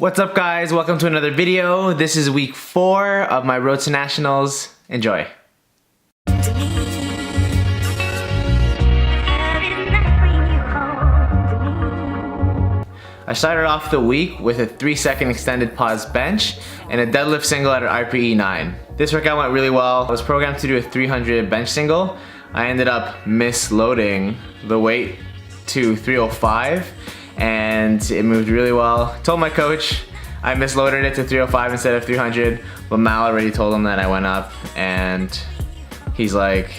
What's up guys, welcome to another video. This is week 4 of my Road to Nationals. Enjoy. I started off the week with a 3-second extended pause bench and a deadlift single at an RPE8. This workout went really well. I was programmed to do a 300 bench single. I ended up misloading the weight to 305 and it moved really well. Told my coach I misloaded it to 305 instead of 300, but Mal already told him that I went up and he's like,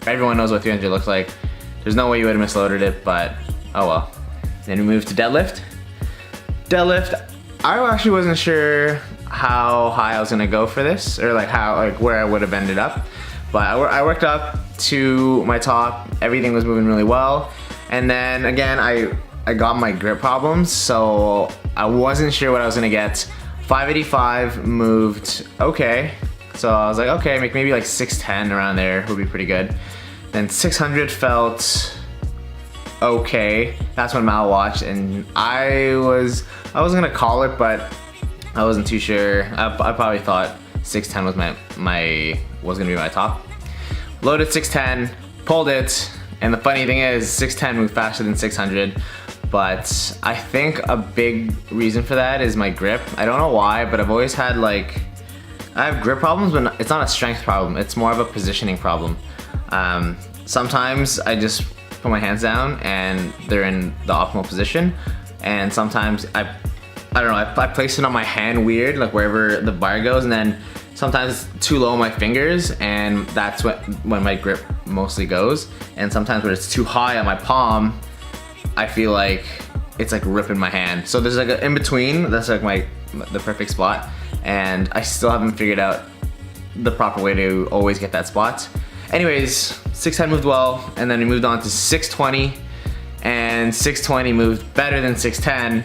everyone knows what 300 looks like. There's no way you would have misloaded it, but oh well. Then we moved to deadlift. Deadlift, I actually wasn't sure how high I was gonna go for this, or where I would have ended up. But I worked up to my top, everything was moving really well. And then again, I got my grip problems, so I wasn't sure what I was gonna get. 585 moved okay. So I was like, okay, maybe like 610 around there would be pretty good. Then 600 felt okay. That's when Mal watched, and I wasn't gonna call it, but I wasn't too sure. I probably thought 610 was gonna be my top. Loaded 610, pulled it, and the funny thing is 610 moved faster than 600. But I think a big reason for that is my grip. I don't know why, but I've always had I have grip problems, but it's not a strength problem. It's more of a positioning problem. Sometimes I just put my hands down and they're in the optimal position. And sometimes I don't know, I place it on my hand weird, like wherever the bar goes, and then sometimes it's too low on my fingers, and that's when my grip mostly goes. And sometimes when it's too high on my palm, I feel like it's like ripping my hand. So there's like an in-between, that's like the perfect spot, and I still haven't figured out the proper way to always get that spot. Anyways, 610 moved well, and then we moved on to 620, and 620 moved better than 610.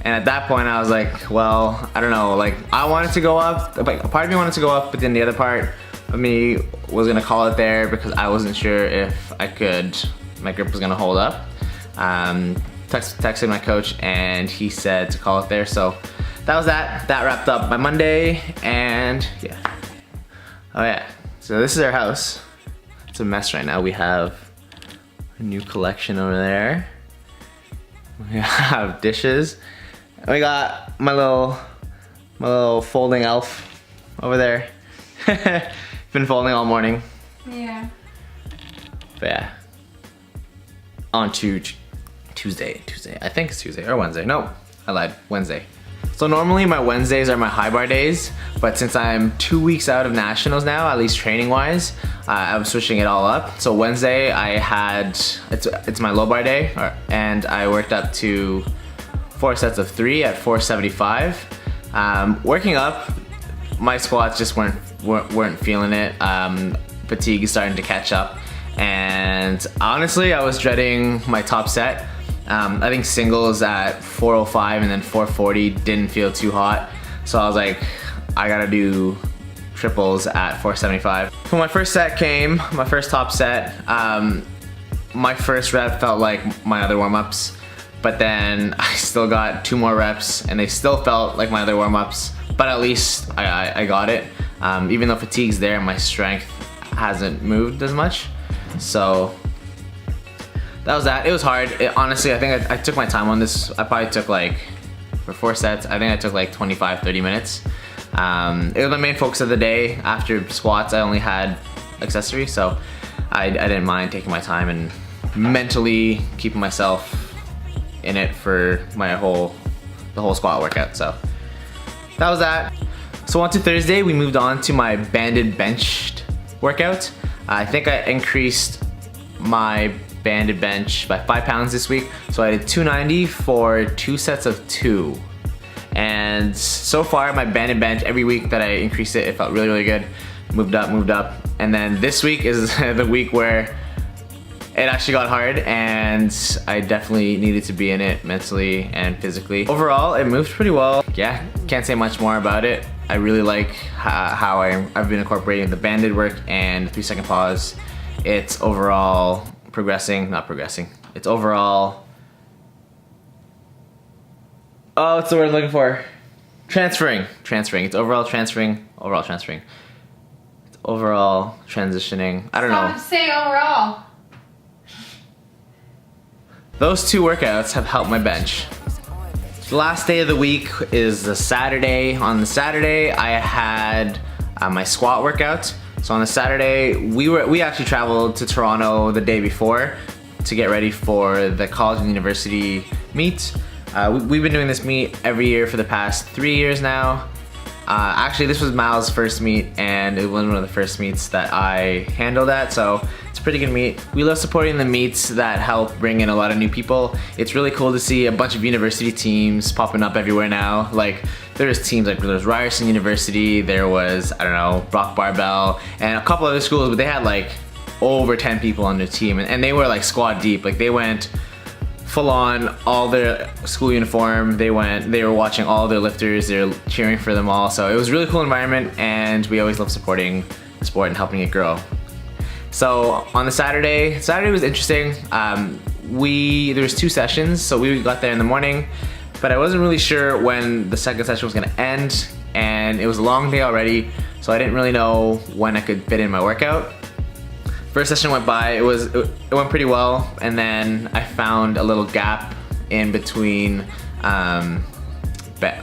And at that point I was like, well, I don't know, like I wanted to go up, like a part of me wanted to go up, but then the other part of me was gonna call it there because I wasn't sure if my grip was gonna hold up. Texted my coach and he said to call it there, so that was that. That wrapped up my Monday, and yeah. Oh yeah, so this is our house. It's a mess right now. We have a new collection over there. We have dishes. And we got my little folding elf over there. Been folding all morning. Yeah. But yeah. On to Tuesday. I think it's Tuesday or Wednesday. No, I lied, Wednesday. So normally my Wednesdays are my high bar days, but since I'm 2 weeks out of nationals now, at least training wise, I'm switching it all up. So Wednesday it's my low bar day, and I worked up to 4 sets of 3 at 475. Working up, my squats just weren't feeling it. Fatigue is starting to catch up. And honestly, I was dreading my top set. I think singles at 405 and then 440 didn't feel too hot. So I was like, I gotta do triples at 475. When my first set came, my first top set, my first rep felt like my other warm-ups, but then I still got 2 more reps and they still felt like my other warm-ups, but at least I got it. Even though fatigue's there, my strength hasn't moved as much. So that was that. It was hard. Honestly, I think I took my time on this. I probably took for 4 sets, I think I took 25-30 minutes. It was my main focus of the day. After squats, I only had accessories, so I didn't mind taking my time and mentally keeping myself in it for the whole squat workout. So that was that. So on to Thursday, we moved on to my banded benched workout. I think I increased my banded bench by 5 pounds this week. So I did 290 for 2 sets of 2. And so far my banded bench, every week that I increased it, it felt really, really good. Moved up. And then this week is the week where it actually got hard and I definitely needed to be in it mentally and physically. Overall, it moved pretty well. Yeah, can't say much more about it. I really like how I've been incorporating the banded work and 3-second pause. It's overall it's overall, oh, what's the word I'm looking for? Transferring. It's overall transferring. It's overall transitioning. I don't know. Say overall. Those 2 workouts have helped my bench. The last day of the week is the Saturday. On the Saturday, I had my squat workout. So on the Saturday, we actually traveled to Toronto the day before to get ready for the college and university meet. We've been doing this meet every year for the past 3 years now. Actually, this was Mal's first meet, and it was one of the first meets that I handled at, so it's a pretty good meet. We love supporting the meets that help bring in a lot of new people. It's really cool to see a bunch of university teams popping up everywhere now. Like, there's teams like, there's Ryerson University, there was, I don't know, Brock Barbell, and a couple other schools, but they had like over 10 people on their team, and they were like squad deep. Like, they went full on, all their school uniform. They were watching all their lifters, they were cheering for them all. So it was a really cool environment, and we always love supporting the sport and helping it grow. So on the Saturday was interesting. There was 2 sessions, so we got there in the morning, but I wasn't really sure when the second session was gonna end, and it was a long day already, so I didn't really know when I could fit in my workout. First session went by, it went pretty well, and then I found a little gap in between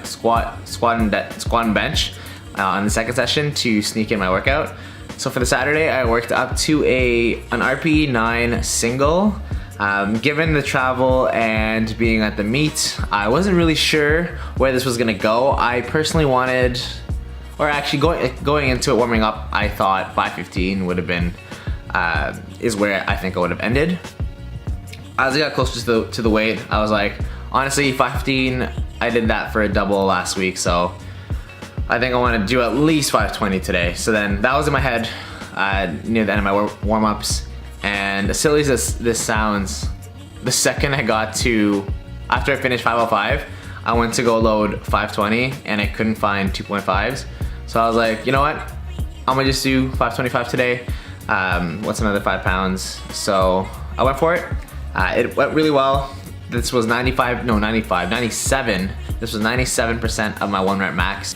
squat and bench on the second session to sneak in my workout. So for the Saturday, I worked up to an RPE9 single. Given the travel and being at the meet, I wasn't really sure where this was gonna go. I personally wanted, or actually going into it, warming up, I thought 515 would have been is where I think I would have ended. As I got closer to the weight, I was like, honestly, 515, I did that for a double last week, so I think I want to do at least 520 today. So then that was in my head near the end of my warm-ups, and as silly as this sounds, the second I got to, after I finished 505, I went to go load 520 and I couldn't find 2.5s. So I was like, you know what? I'm gonna just do 525 today. What's another 5 pounds? So I went for it. It went really well. This was 97. This was 97% of my 1 rep max.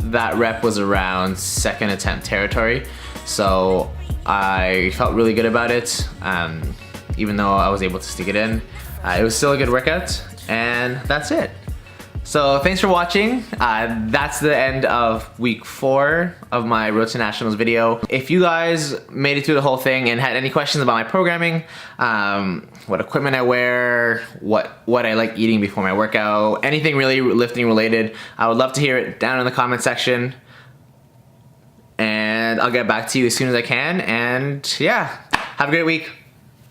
That rep was around second attempt territory, so I felt really good about it. Even though I was able to stick it in, it was still a good workout, and that's it. So thanks for watching. That's the end of week 4 of my Road to Nationals video. If you guys made it through the whole thing and had any questions about my programming, what equipment I wear, what I like eating before my workout, anything really lifting related, I would love to hear it down in the comment section. And I'll get back to you as soon as I can. And yeah, have a great week.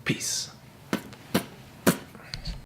Peace.